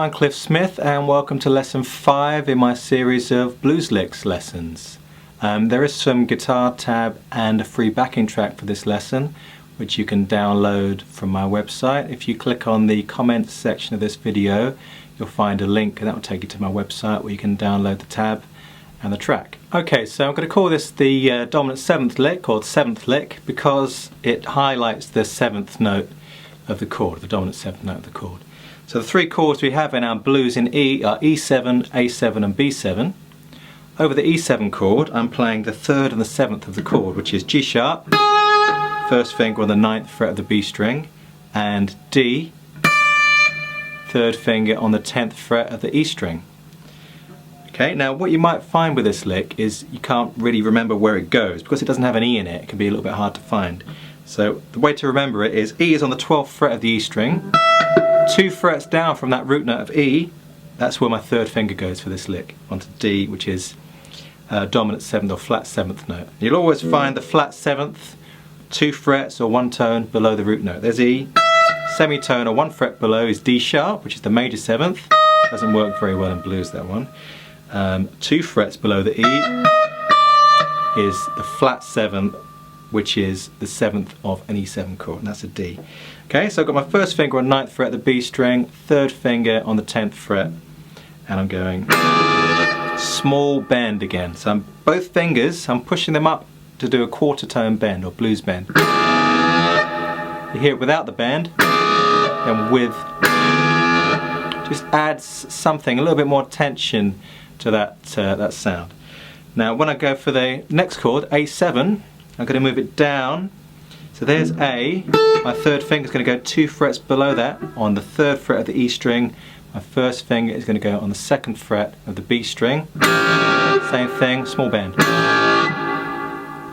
I'm Cliff Smith and welcome to lesson 5 in my series of blues licks lessons. There is some guitar tab and a free backing track for this lesson which you can download from my website. If you click on the comments section of this video you'll find a link and that will take you to my website where you can download the tab and the track. Okay, so I'm going to call this the dominant 7th lick or the 7th lick because it highlights the 7th note of the chord, the dominant 7th note of the chord. So the 3 chords we have in our blues in E are E7, A7 and B7. Over the E7 chord I'm playing the 3rd and the 7th of the chord, which is G sharp, first finger on the 9th fret of the B string, and D, 3rd finger on the 10th fret of the E string. Okay, now what you might find with this lick is you can't really remember where it goes because it doesn't have an E in it. It can be a little bit hard to find. So the way to remember it is E is on the 12th fret of the E string. 2 frets down from that root note of E, that's where my 3rd finger goes for this lick, onto D, which is dominant 7th or flat 7th note. You'll always find the flat 7th 2 frets or 1 tone below the root note. There's E. Semitone or 1 fret below is D sharp, which is the major 7th. Doesn't work very well in blues, that one. 2 frets below the E is the flat 7th, which is the 7th of an E7 chord, and that's a D. Okay, so I've got my 1st finger on 9th fret of the B string, 3rd finger on the 10th fret, and I'm going small bend again. So both fingers, I'm pushing them up to do a quarter tone bend or blues bend. You hear it without the bend, and with just adds something, a little bit more tension to that sound. Now when I go for the next chord, A7, I'm going to move it down. So there's A, my 3rd finger is going to go 2 frets below that on the 3rd fret of the E string. My 1st finger is going to go on the 2nd fret of the B string. Same thing, small bend.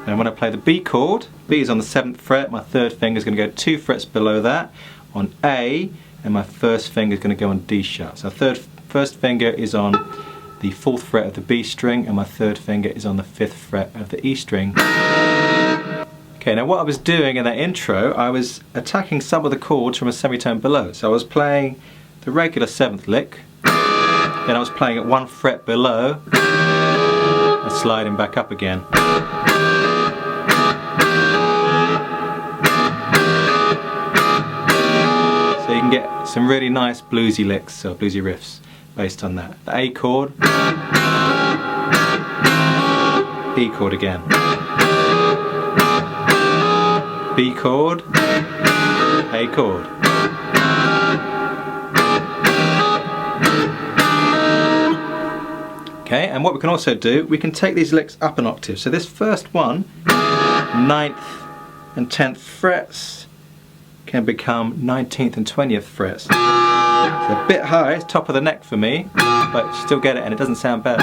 And when I play the B chord, B is on the 7th fret, my 3rd finger is going to go 2 frets below that on A, and my 1st finger is going to go on D sharp. So 1st finger is on the 4th fret of the B string and my 3rd finger is on the 5th fret of the E string. Okay, now what I was doing in that intro, I was attacking some of the chords from a semitone below. So I was playing the regular 7th lick, then I was playing it 1 fret below and sliding back up again. So you can get some really nice bluesy licks or bluesy riffs based on that. The A chord, E chord again, B chord, A chord. Okay, and what we can also do, we can take these licks up an octave. So this first one, 9th and 10th frets, can become 19th and 20th frets. It's a bit high, it's top of the neck for me, but you still get it and it doesn't sound bad.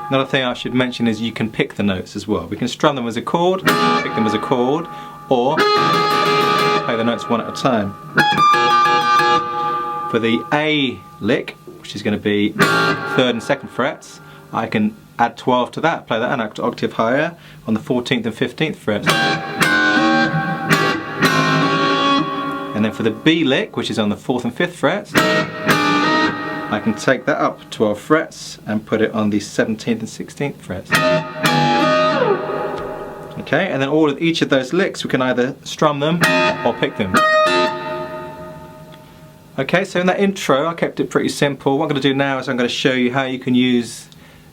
Another thing I should mention is you can pick the notes as well. We can strum them as a chord, pick them as a chord, or play the notes one at a time. For the A lick, which is going to be 3rd and 2nd frets, I can add 12 to that, play that an octave higher on the 14th and 15th frets. And then for the B lick, which is on the 4th and 5th frets, I can take that up 12 frets and put it on the 17th and 16th frets. Okay, and then each of those licks we can either strum them or pick them. Okay, so in that intro I kept it pretty simple. What I'm going to do now is I'm going to show you how you can use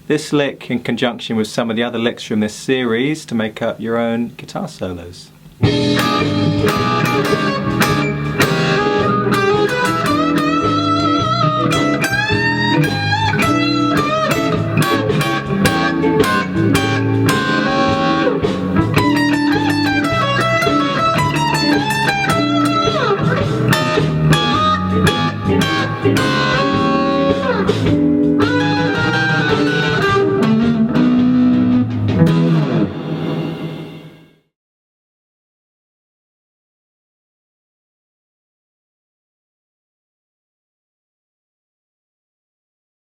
this lick in conjunction with some of the other licks from this series to make up your own guitar solos.